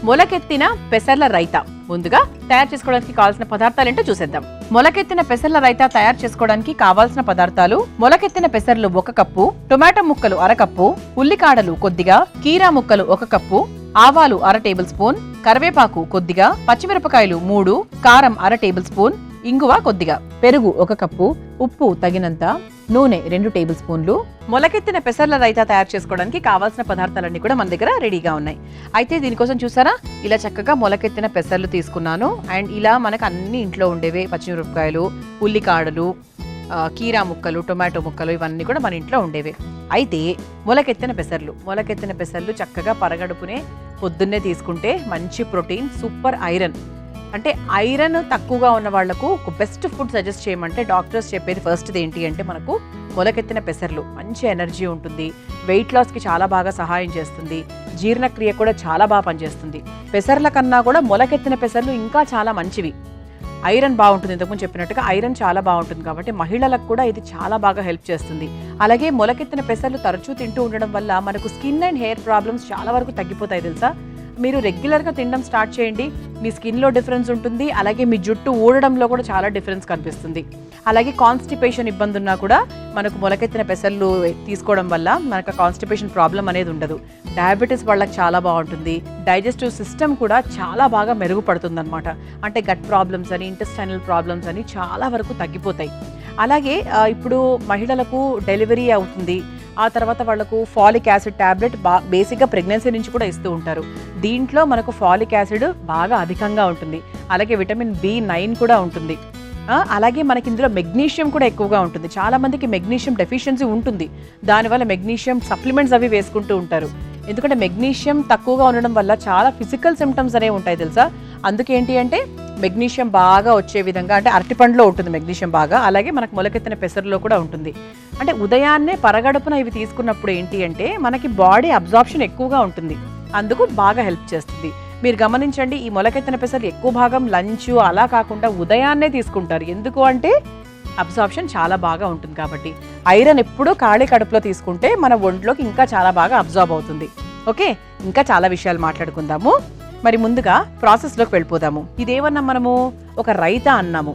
మొలకెత్తిన పెసర్ల రైతా. ముందుగా తయారు చేసుకోవడానికి కావాల్సిన పదార్థాలు ఏంటో చూసేద్దాం. మొలకెత్తిన పెసర్ల రైతా తయారు చేసుకోవడానికి కావాల్సిన పదార్థాలు: మొలకెత్తిన పెసర్లు 1 కప్పు, టొమాటో ముక్కలు 1/2 కప్పు, ఉల్లికాడలు కొద్దిగా, కీరా ముక్కలు 1 కప్పు, ఆవాలు 1/2 టేబుల్ స్పూన్, కరివేపాకు కొద్దిగా, పచ్చిమిరపకాయలు 3, కారం 1/2 టేబుల్ స్పూన్, ఇంగువ కొద్దిగా, పెరుగు 1 కప్పు, ఉప్పు తగినంత, నూనె 2 టేబుల్ స్పూన్లు. మొలకెత్తిన పెసర్ల రైతా తయారు చేసుకోవడానికి కావాల్సిన పదార్థాలన్నీ కూడా మన దగ్గర రెడీగా ఉన్నాయి. అయితే దీనికోసం చూసారా, ఇలా చక్కగా మొలకెత్తిన పెసర్లు తీసుకున్నాను. అండ్ ఇలా మనకు అన్ని ఇంట్లో ఉండేవే, పచ్చిమిరపకాయలు, ఉల్లికాడలు, కీరా ముక్కలు, టొమాటో ముక్కలు, ఇవన్నీ కూడా మన ఇంట్లో ఉండేవే. అయితే మొలకెత్తిన పెసర్లు చక్కగా పరగడుపునే పొద్దున్నే తీసుకుంటే మంచి ప్రోటీన్, సూపర్ ఐరన్. అంటే ఐరన్ తక్కువగా ఉన్న వాళ్లకు ఒక బెస్ట్ ఫుడ్ సజెస్ట్ చేయమంటే డాక్టర్స్ చెప్పేది ఫస్ట్ది ఏంటి అంటే మనకు మొలకెత్తిన పెసర్లు. మంచి ఎనర్జీ ఉంటుంది, వెయిట్ లాస్కి చాలా బాగా సహాయం చేస్తుంది, జీర్ణక్రియ కూడా చాలా బాగా పనిచేస్తుంది. పెసర్ల కన్నా కూడా మొలకెత్తిన పెసర్లు ఇంకా చాలా మంచివి. ఐరన్ బాగుంటుంది, ఇంతకుముందు చెప్పినట్టుగా ఐరన్ చాలా బాగుంటుంది కాబట్టి మహిళలకు కూడా ఇది చాలా బాగా హెల్ప్ చేస్తుంది. అలాగే మొలకెత్తిన పెసర్లు తరచూ తింటూ ఉండడం వల్ల మనకు స్కిన్ అండ్ హెయిర్ ప్రాబ్లమ్స్ చాలా వరకు తగ్గిపోతాయి తెలుసా. మీరు రెగ్యులర్గా తినడం స్టార్ట్ చేయండి, మీ స్కిన్లో డిఫరెన్స్ ఉంటుంది. అలాగే మీ జుట్టు ఊడడంలో కూడా చాలా డిఫరెన్స్ కనిపిస్తుంది. అలాగే కాన్స్టిపేషన్ ఇబ్బంది ఉన్నా కూడా మనకు మొలకెత్తిన పెసర్లు తీసుకోవడం వల్ల మనకు కాన్స్టిపేషన్ ప్రాబ్లం అనేది ఉండదు. డయాబెటీస్ వాళ్ళకి చాలా బాగుంటుంది. డైజెస్టివ్ సిస్టమ్ కూడా చాలా బాగా మెరుగుపడుతుంది అనమాట. అంటే గట్ ప్రాబ్లమ్స్ అని, ఇంటెస్టైనల్ ప్రాబ్లమ్స్ అని చాలా వరకు తగ్గిపోతాయి. అలాగే ఇప్పుడు మహిళలకు డెలివరీ అవుతుంది, ఆ తర్వాత వాళ్లకు ఫాలిక్ యాసిడ్ ట్యాబ్లెట్ బేసిక్గా ప్రెగ్నెన్సీ నుంచి కూడా ఇస్తూ ఉంటారు. దీంట్లో మనకు ఫాలిక్ యాసిడ్ బాగా అధికంగా ఉంటుంది. అలాగే విటమిన్ B9 కూడా ఉంటుంది. అలాగే మనకి ఇందులో మెగ్నీషియం కూడా ఎక్కువగా ఉంటుంది. చాలా మందికి మెగ్నీషియం డెఫిషియన్సీ ఉంటుంది, దానివల్ల మెగ్నీషియం సప్లిమెంట్స్ అవి వేసుకుంటూ ఉంటారు. ఎందుకంటే మెగ్నీషియం తక్కువగా ఉండడం వల్ల చాలా ఫిజికల్ సిమ్టమ్స్ అనేవి ఉంటాయి తెలుసా. అందుకేంటి అంటే మెగ్నీషియం బాగా వచ్చే విధంగా, అంటే అరటిపండులో ఉంటుంది మెగ్నీషియం బాగా, అలాగే మనకు మొలకెత్తిన పెసరులో కూడా ఉంటుంది. అంటే ఉదయాన్నే పరగడుపున ఇవి తీసుకున్నప్పుడు ఏంటి అంటే మనకి బాడీ అబ్జార్ప్షన్ ఎక్కువగా ఉంటుంది, అందుకు బాగా హెల్ప్ చేస్తుంది. మీరు గమనించండి, ఈ మొలకెత్తిన పెసర్లు ఎక్కువ భాగం లంచ్ అలా కాకుండా ఉదయాన్నే తీసుకుంటారు. ఎందుకు అంటే అబ్జార్ప్షన్ చాలా బాగా ఉంటుంది కాబట్టి. ఐరన్ ఎప్పుడూ ఖాళీ కడుపులో తీసుకుంటే మన ఒంట్లోకి ఇంకా చాలా బాగా అబ్జార్బ్ అవుతుంది. ఓకే, ఇంకా చాలా విషయాలు మాట్లాడుకుందాము. మరి ముందుగా ప్రాసెస్లోకి వెళ్ళిపోదాము. ఇదేమన్నా మనము ఒక రైతా అన్నాము.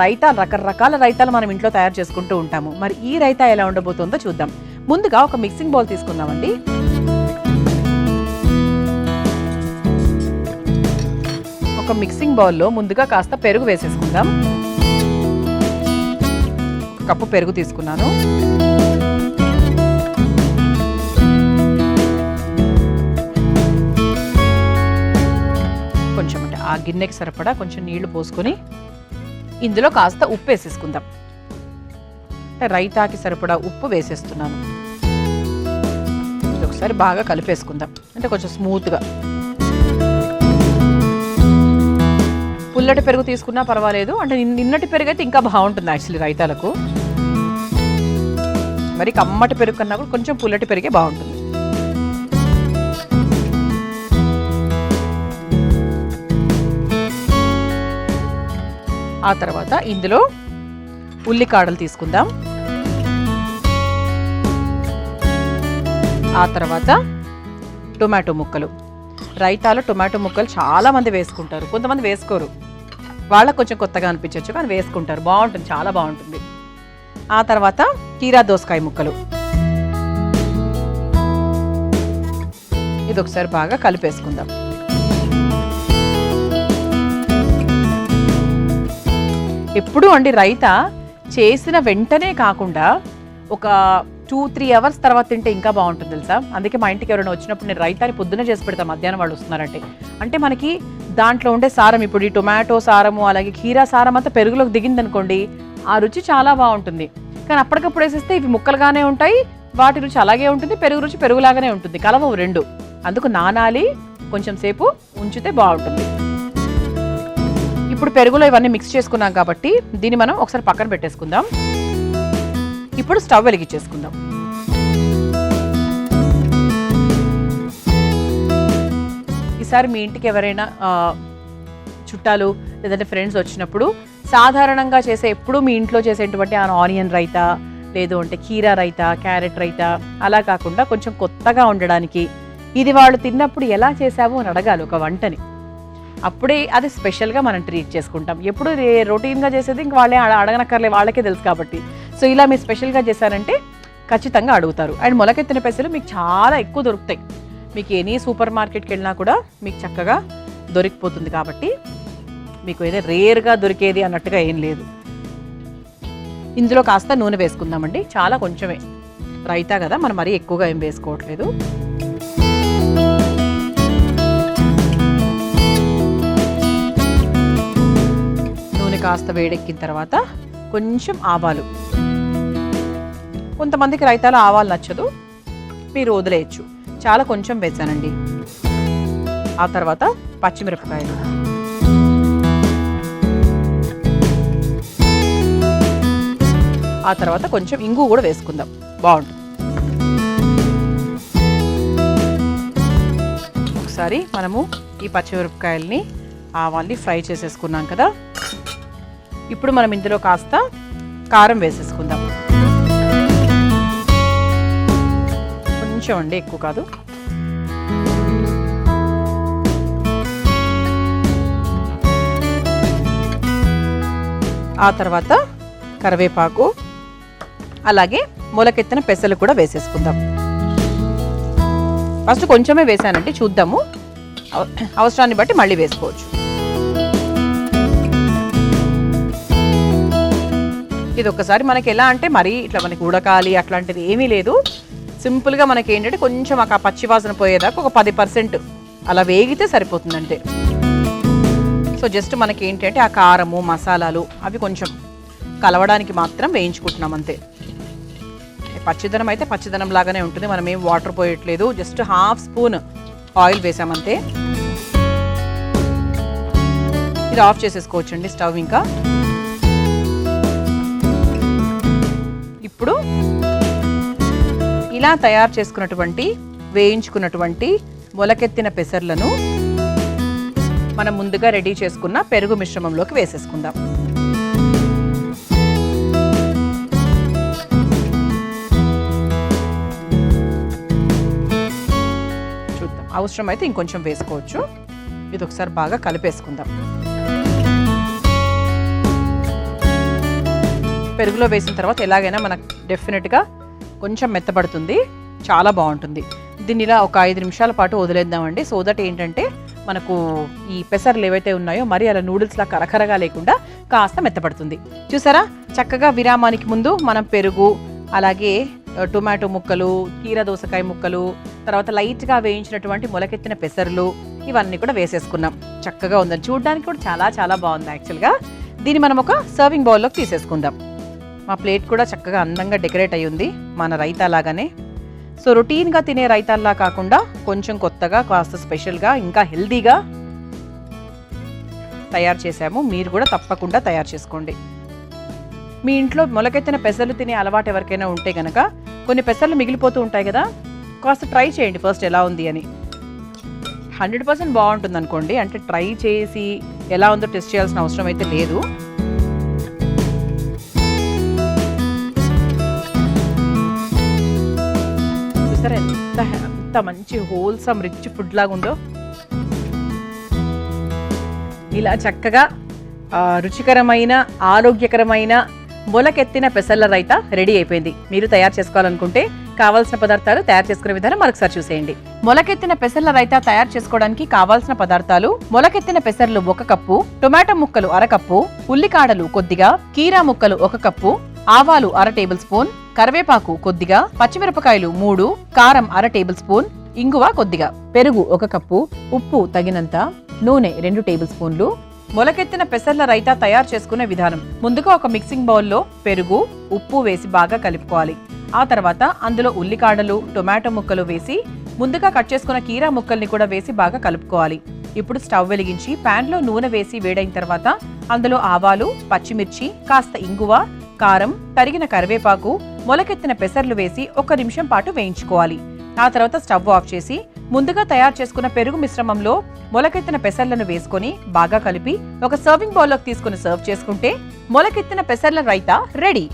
రైతా, రకరకాల రైతాలు మనం ఇంట్లో తయారు చేసుకుంటూ ఉంటాము. మరి ఈ రైతా ఎలా ఉండబోతుందో చూద్దాం. ముందుగా ఒక మిక్సింగ్ బౌల్ తీసుకుందామండి. ఒక మిక్సింగ్ బౌల్లో ముందుగా కాస్త పెరుగు వేసేసుకుందాం. 1 కప్పు పెరుగు తీసుకున్నాను. కొంచెం అంటే ఆ గిన్నెకి సరిపడా కొంచెం నీళ్లు పోసుకొని ఇందులో కాస్త ఉప్పు వేసేసుకుందాం. అంటే రైతాకి సరిపడా ఉప్పు వేసేస్తున్నాను. ఇది ఒకసారి బాగా కలిపేసుకుందాం, అంటే కొంచెం స్మూత్గా. పుల్లటి పెరుగు తీసుకున్నా పర్వాలేదు, అంటే నిన్నటి పెరుగు అయితే ఇంకా బాగుంటుంది యాక్చువల్లీ రైతాలకు. మరి కమ్మటి పెరుగు కన్నా కూడా కొంచెం పుల్లటి పెరిగే బాగుంటుంది. ఆ తర్వాత ఇందులో ఉల్లికాడలు తీసుకుందాం. ఆ తర్వాత టొమాటో ముక్కలు. రైతాలో టొమాటో ముక్కలు చాలా మంది వేసుకుంటారు, కొంతమంది వేసుకోరు. వాళ్ళకు కొంచెం కొత్తగా అనిపించవచ్చు, కానీ వేసుకుంటారు, బాగుంటుంది, చాలా బాగుంటుంది. ఆ తర్వాత కీరా దోసకాయ ముక్కలు. ఇది ఒకసారి బాగా కలిపేసుకుందాం. ఎప్పుడు అండి రైతా చేసిన వెంటనే కాకుండా ఒక 2-3 అవర్స్ తర్వాత తింటే ఇంకా బాగుంటుంది తెలుసా. అందుకే మా ఇంటికి ఎవరైనా వచ్చినప్పుడు నేను రైతాని పొద్దున్నే చేసి పెడతాను, మధ్యాహ్నం వాళ్ళు వస్తున్నారంటే. అంటే మనకి దాంట్లో ఉండే సారం, ఇప్పుడు ఈ టొమాటో సారము అలాగే కీరా సారం అంతా పెరుగులోకి దిగింది అనుకోండి, ఆ రుచి చాలా బాగుంటుంది. కానీ అప్పటికప్పుడు వేసేస్తే ఇవి ముక్కలుగానే ఉంటాయి, వాటి రుచి అలాగే ఉంటుంది, పెరుగు రుచి పెరుగులాగానే ఉంటుంది, కలవవు రెండు. అందుకు నానాలి, కొంచెం సేపు ఉంచితే బాగుంటుంది. ఇప్పుడు పెరుగులో ఇవన్నీ మిక్స్ చేసుకున్నాం కాబట్టి దీన్ని మనం ఒకసారి పక్కన పెట్టేసుకుందాం. ఇప్పుడు స్టవ్ వెలిగించేసుకుందాం. ఈసారి మీ ఇంటికి ఎవరైనా చుట్టాలు లేదంటే ఫ్రెండ్స్ వచ్చినప్పుడు సాధారణంగా చేసే, ఎప్పుడు మీ ఇంట్లో చేసేటువంటి ఆనియన్ రైతా, లేదు అంటే కీరా రైతా, క్యారెట్ రైతా, అలా కాకుండా కొంచెం కొత్తగా ఉండడానికి ఇది వాళ్ళు తిన్నప్పుడు ఎలా చేసావు అని అడగాలి ఒక వంటని. అప్పుడే అది స్పెషల్గా మనం ట్రీట్ చేసుకుంటాం. ఎప్పుడు రొటీన్గా చేసేది ఇంక వాళ్ళే అడగనక్కర్లే, వాళ్ళకే తెలుసు కాబట్టి. సో ఇలా మీరు స్పెషల్గా చేశారంటే ఖచ్చితంగా అడుగుతారు. అండ్ మొలకెత్తిన పెసలు మీకు చాలా ఎక్కువ దొరుకుతాయి. మీకు ఎనీ సూపర్ మార్కెట్కి వెళ్ళినా కూడా మీకు చక్కగా దొరికిపోతుంది. కాబట్టి మీకు ఏదో రేర్గా దొరికేది అన్నట్టుగా ఏం లేదు. ఇందులో కాస్త నూనె వేసుకుందామండి, చాలా కొంచెమే, రైతా కదా మనం మరీ ఎక్కువగా ఏం వేసుకోవట్లేదు. నూనె కాస్త వేడెక్కిన తర్వాత కొంచెం ఆవాలు. కొంతమందికి రైతాలో ఆవాలు నచ్చదు, మీరు వదిలేయచ్చు. చాలా కొంచెం వేసానండి. ఆ తర్వాత పచ్చిమిరపకాయలు, ఆ తర్వాత కొంచెం ఇంగు కూడా వేసుకుందాం, బాగుంటుంది. ఒకసారి మనము ఈ పచ్చిమిరపకాయల్ని ఆవాల్ని ఫ్రై చేసేసుకున్నాం కదా. ఇప్పుడు మనం ఇందులో కాస్త కారం వేసేసుకుందాం. కొంచెం అండి, ఎక్కువ కాదు. ఆ తర్వాత కరివేపాకు, అలాగే మొలకెత్తిన పెసలు కూడా వేసేసుకుందాం. ఫస్ట్ కొంచెమే వేసానండి, చూద్దాము, అవసరాన్ని బట్టి మళ్ళీ వేసుకోవచ్చు. ఇది ఒక్కసారి మనకి ఎలా అంటే మరీ ఇట్లా మనకి ఉడకాలి అట్లాంటిది ఏమీ లేదు. సింపుల్గా మనకి ఏంటంటే కొంచెం ఆ పచ్చివాసన పోయేదాకా ఒక 10% అలా వేగితే సరిపోతుంది అంతే. సో జస్ట్ మనకి ఏంటంటే ఆ కారము మసాలాలు అవి కొంచెం కలవడానికి మాత్రం వేయించుకుంటున్నాం అంతే. పచ్చిదనం అయితే పచ్చిదనం లాగానే ఉంటుంది, మనం ఏం వాటర్ పోయట్లేదు. జస్ట్ 1/2 స్పూన్ ఆయిల్ వేసామంతే. ఇది ఆఫ్ చేసేసుకోవచ్చండి స్టవ్. ఇంకా ఇప్పుడు ఇలా తయారు చేసుకున్నటువంటి వేయించుకున్నటువంటి మొలకెత్తిన పెసర్లను మనం ముందుగా రెడీ చేసుకున్న పెరుగు మిశ్రమంలోకి వేసేసుకుందాం. చూద్దాం, అవసరం అయితే ఇంకొంచెం వేసుకోవచ్చు. ఇది ఒకసారి బాగా కలిపేసుకుందాం. పెరుగులో వేసిన తర్వాత ఎలాగైనా మనకు డెఫినెట్గా కొంచెం మెత్తబడుతుంది, చాలా బాగుంటుంది. దీన్ని ఇలా ఒక 5 నిమిషాల పాటు వదిలేద్దామండి. సో దట్ ఏంటంటే మనకు ఈ పెసర్లు ఏవైతే ఉన్నాయో మరి అలా నూడిల్స్లా కరకరగా లేకుండా కాస్త మెత్తపడుతుంది. చూసారా, చక్కగా విరామానికి ముందు మనం పెరుగు, అలాగే టొమాటో ముక్కలు, కీర దోసకాయ ముక్కలు, తర్వాత లైట్గా వేయించినటువంటి మొలకెత్తిన పెసర్లు ఇవన్నీ కూడా వేసేసుకున్నాం. చక్కగా ఉందని చూడడానికి కూడా చాలా చాలా బాగుంది యాక్చువల్గా. దీన్ని మనం ఒక సర్వింగ్ బౌల్లోకి తీసేసుకుందాం. మా ప్లేట్ కూడా చక్కగా అందంగా డెకరేట్ అయ్యి ఉంది, మన రైతా లాగానే. సో రొటీన్గా తినే రైతాల్లా కాకుండా కొంచెం కొత్తగా, కాస్త స్పెషల్గా, ఇంకా హెల్దీగా తయారు చేసాము. మీరు కూడా తప్పకుండా తయారు చేసుకోండి. మీ ఇంట్లో మొలకెత్తిన పెసర్లు తినే అలవాటు ఎవరికైనా ఉంటే కనుక కొన్ని పెసర్లు మిగిలిపోతూ ఉంటాయి కదా, కాస్త ట్రై చేయండి ఫస్ట్ ఎలా ఉంది అని. 100% బాగుంటుంది అనుకోండి. అంటే ట్రై చేసి ఎలా ఉందో టెస్ట్ చేయాల్సిన అవసరం అయితే లేదు. ఎంత మంచి హోల్సమ్ రిచ్ ఫుడ్ లాగా ఉందో. ఇలా చక్కగా రుచికరమైన ఆరోగ్యకరమైన మొలకెత్తిన పెసర్ల రైతా రెడీ అయిపోయింది. మీరు తయారు చేసుకోవాలనుకుంటే కావాల్సిన పదార్థాలు తయారు చేసుకునే విధానం మరొకసారి చూసేయండి. మొలకెత్తిన పెసర్ల రైతా తయారు చేసుకోవడానికి కావాల్సిన పదార్థాలు: మొలకెత్తిన పెసర్లు 1 కప్పు, టొమాటో ముక్కలు 1/2 కప్పు, ఉల్లికాడలు కొద్దిగా, కీరా ముక్కలు 1 కప్పు, ఆవాలు 1/2 టేబుల్ స్పూన్, కరివేపాకు కొద్దిగా, పచ్చిమిరపకాయలు 3, కారం 1/2 టేబుల్ స్పూన్, ఇంగువ కొద్దిగా, పెరుగు 1 కప్పు, ఉప్పు తగినంత, నూనె 2 టేబుల్ స్పూన్లు. మొలకెత్తిన పెసర్ల రైతా తయారు చేసుకునే విధానం: ముందుగా ఒక మిక్సింగ్ బౌల్లో పెరుగు, ఉప్పు వేసి బాగా కలుపుకోవాలి. ఆ తర్వాత అందులో ఉల్లికాడలు, టొమాటో ముక్కలు వేసి ముందుగా కట్ చేసుకున్న కీరా ముక్కల్ని కూడా వేసి బాగా కలుపుకోవాలి. ఇప్పుడు స్టవ్ వెలిగించి ప్యాన్లో నూనె వేసి వేడైన తర్వాత అందులో ఆవాలు, పచ్చిమిర్చి, కాస్త ఇంగువ, కారం, తరిగిన కరివేపాకు, మొలకెత్తిన పెసర్లు వేసి 1 నిమిషం పాటు వేయించుకోవాలి. ఆ తర్వాత స్టవ్ ఆఫ్ చేసి ముందుగా తయారు చేసుకున్న పెరుగు మిశ్రమంలో మొలకెత్తిన పెసర్లను వేసుకొని బాగా కలిపి ఒక సర్వింగ్ బౌల్లోకి తీసుకుని సర్వ్ చేసుకుంటే మొలకెత్తిన పెసర్ల రైతా రెడీ.